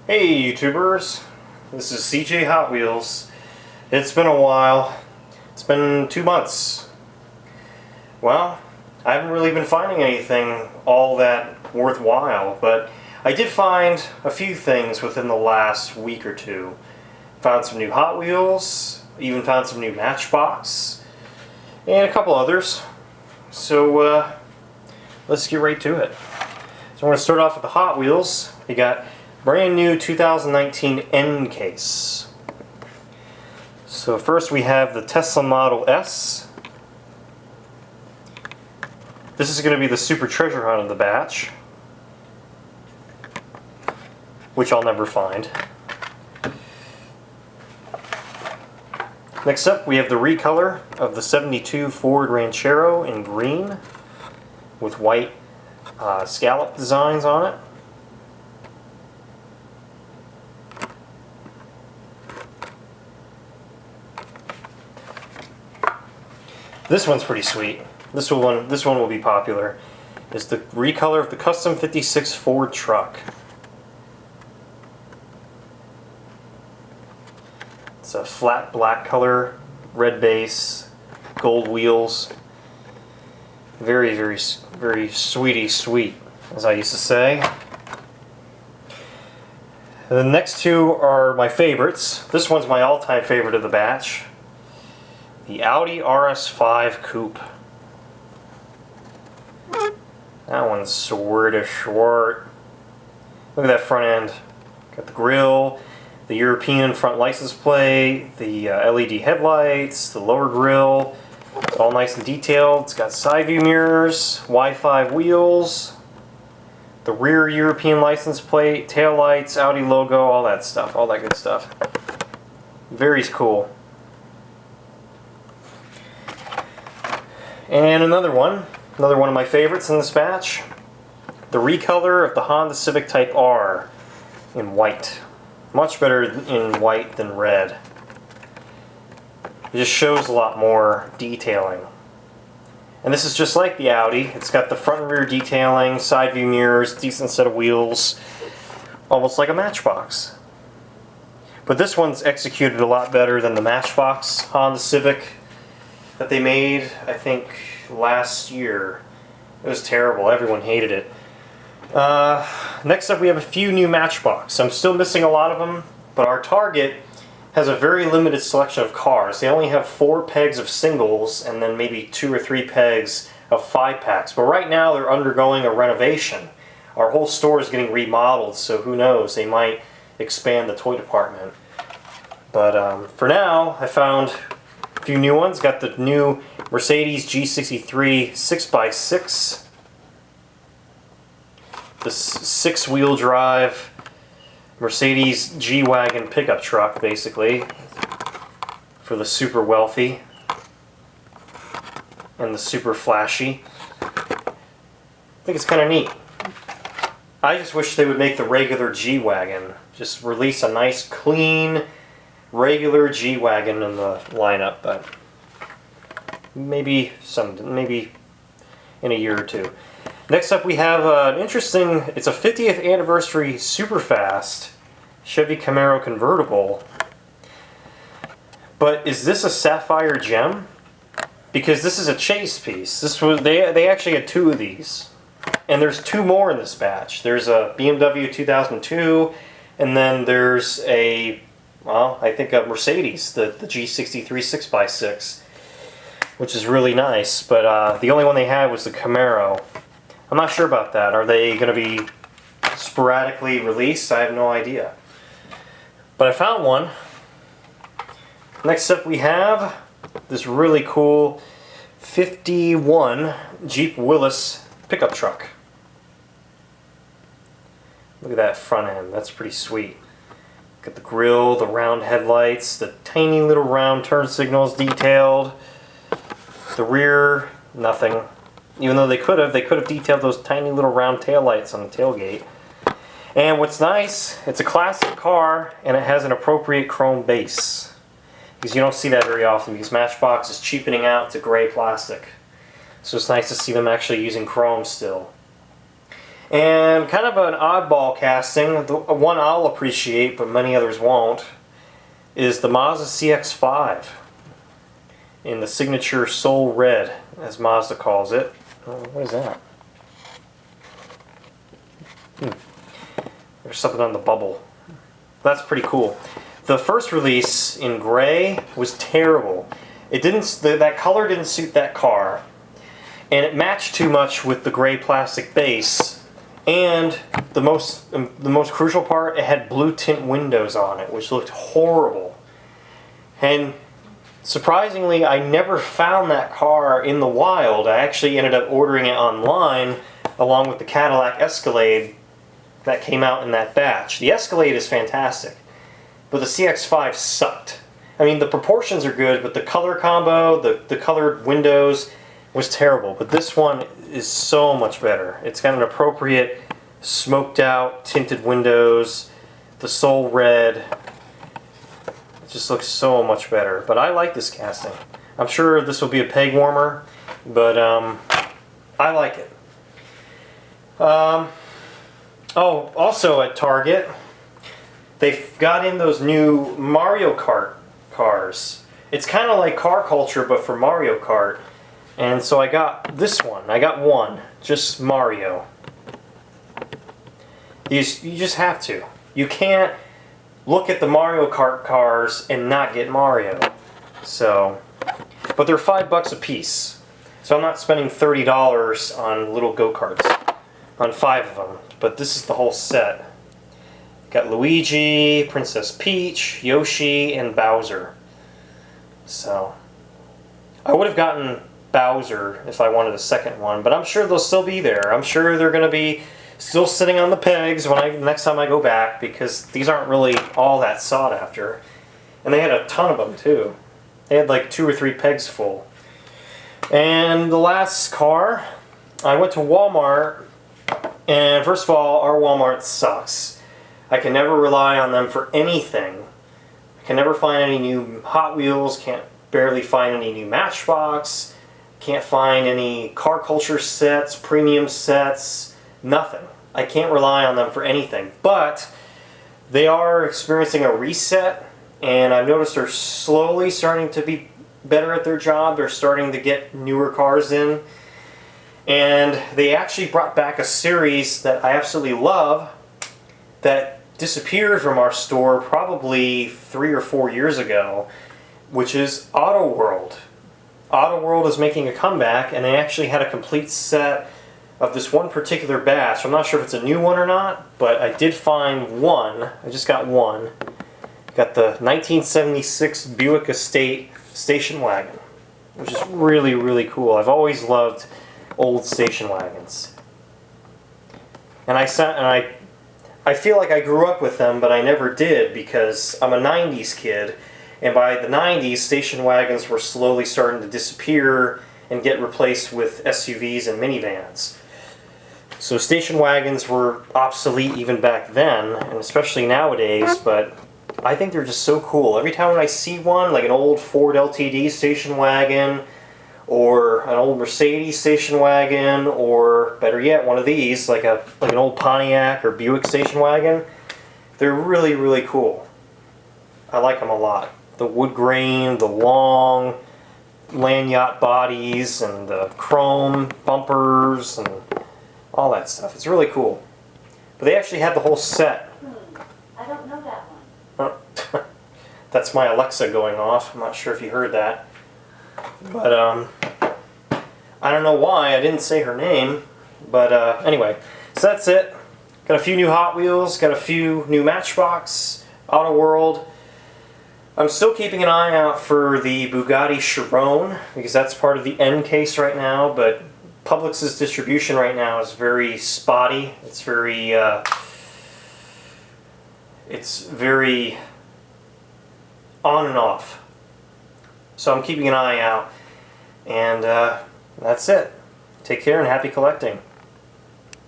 Hey YouTubers, this is CJ Hot Wheels. It's been a while. It's been 2 months. Well, I haven't really been finding anything all that worthwhile, but I did find a few things within the last week or two. Found some new Hot Wheels, even found some new Matchbox, and a couple others. So let's get right to it. So I'm going to start off with the Hot Wheels. We got brand new 2019 N case. So first we have the Tesla Model S. This is going to be the super treasure hunt of the batch, which I'll never find. Next up we have the recolor of the 72 Ford Ranchero in green with white scallop designs on it. This one's pretty sweet. This one will be popular. It's the recolor of the Custom 56 Ford truck. It's a flat black color, red base, gold wheels. Very, very, very sweetie sweet, as I used to say. And the next two are my favorites. This one's my all-time favorite of the batch. The Audi RS5 Coupe. That one's sort of short. Look at that front end. Got the grille, the European front license plate, the LED headlights, the lower grille. It's all nice and detailed. It's got side view mirrors, Wi-Fi wheels, the rear European license plate, tail lights, Audi logo, all that stuff, all that good stuff. Very cool. And another one of my favorites in this batch, the recolor of the Honda Civic Type R in white. Much better in white than red. It just shows a lot more detailing. And this is just like the Audi. It's got the front and rear detailing, side view mirrors, decent set of wheels, almost like a Matchbox. But this one's executed a lot better than the Matchbox Honda Civic that they made, I think, last year. It was terrible. Everyone hated it. Next up we have a few new Matchbox. I'm still missing a lot of them, but our Target has a very limited selection of cars. They only have 4 pegs of singles and then maybe 2 or 3 pegs of 5-packs. But right now they're undergoing a renovation. Our whole store is getting remodeled, so who knows, they might expand the toy department. But for now, I found a few new ones. Got the new Mercedes G63 6x6. The 6-wheel drive Mercedes G-Wagon pickup truck, basically, for the super wealthy and the super flashy. I think it's kind of neat. I just wish they would make the regular G-Wagon. Just release a nice, clean, regular G-Wagon in the lineup, but maybe in a year or two. Next up we have an interesting, it's a 50th anniversary Superfast Chevy Camaro Convertible. But is this a sapphire gem? Because this is a chase piece. They actually had 2 of these. And there's 2 more in this batch. There's a BMW 2002, and then there's a, well, I think a Mercedes, the G63 6x6, which is really nice. But the only one they had was the Camaro. I'm not sure about that. Are they going to be sporadically released? I have no idea. But I found one. Next up we have this really cool 51 Jeep Willys pickup truck. Look at that front end. That's pretty sweet. Got the grille, the round headlights, the tiny little round turn signals detailed. The rear, nothing. Even though they could have detailed those tiny little round tail lights on the tailgate. And what's nice, it's a classic car and it has an appropriate chrome base. Because you don't see that very often, because Matchbox is cheapening out to gray plastic. So it's nice to see them actually using chrome still. And kind of an oddball casting, the one I'll appreciate but many others won't, is the Mazda CX5 in the signature Soul Red, as Mazda calls it. Oh, what is that? There's something on the bubble. That's pretty cool. The first release in gray was terrible. It didn't. That color didn't suit that car, and it matched too much with the gray plastic base. And the most crucial part, it had blue tint windows on it, which looked horrible. And surprisingly, I never found that car in the wild. I actually ended up ordering it online, along with the Cadillac Escalade that came out in that batch. The Escalade is fantastic, but the CX5 sucked. I mean, the proportions are good, but the color combo, the colored windows was terrible. But this one is so much better. It's got an appropriate smoked out tinted windows, the Soul Red. It just looks so much better. But I like this casting. I'm sure this will be a peg warmer, but I like it. Oh, also at Target, they've got in those new Mario Kart cars. It's kind of like car culture, but for Mario Kart. And so I got this one. I got one, just Mario. You just have to. You can't look at the Mario Kart cars and not get Mario. So, but they're $5 a piece. So I'm not spending $30 on little go-karts, on 5 of them. But this is the whole set. Got Luigi, Princess Peach, Yoshi, and Bowser. So, I would have gotten Bowser if I wanted a second one, but I'm sure they'll still be there. I'm sure they're going to be still sitting on the pegs when next time I go back, because these aren't really all that sought after. And they had a ton of them too. They had like 2 or 3 pegs full. And the last car, I went to Walmart, and first of all, our Walmart sucks. I can never rely on them for anything. I can never find any new Hot Wheels, can't barely find any new Matchbox, can't find any car culture sets, premium sets, nothing. I can't rely on them for anything. But they are experiencing a reset, and I've noticed they're slowly starting to be better at their job. They're starting to get newer cars in. And they actually brought back a series that I absolutely love that disappeared from our store probably 3 or 4 years ago, which is Auto World. Auto World is making a comeback, and they actually had a complete set of this one particular batch. I'm not sure if it's a new one or not, but I did find one. I just got one. Got the 1976 Buick Estate station wagon, which is really, really cool. I've always loved old station wagons. And I feel like I grew up with them, but I never did, because I'm a 90s kid, and by the 90s, station wagons were slowly starting to disappear and get replaced with SUVs and minivans. So station wagons were obsolete even back then, and especially nowadays, but I think they're just so cool. Every time when I see one, like an old Ford LTD station wagon, or an old Mercedes station wagon, or better yet, one of these, like an old Pontiac or Buick station wagon, they're really, really cool. I like them a lot. The wood grain, the long land yacht bodies, and the chrome bumpers, and all that stuff. It's really cool. But they actually had the whole set. I don't know that one. That's my Alexa going off. I'm not sure if you heard that. But, I don't know why I didn't say her name. But, anyway. So that's it. Got a few new Hot Wheels. Got a few new Matchbox. Auto World. I'm still keeping an eye out for the Bugatti Chiron, because that's part of the N case right now, but Publix's distribution right now is very spotty. It's very on and off. So I'm keeping an eye out. And that's it. Take care and happy collecting.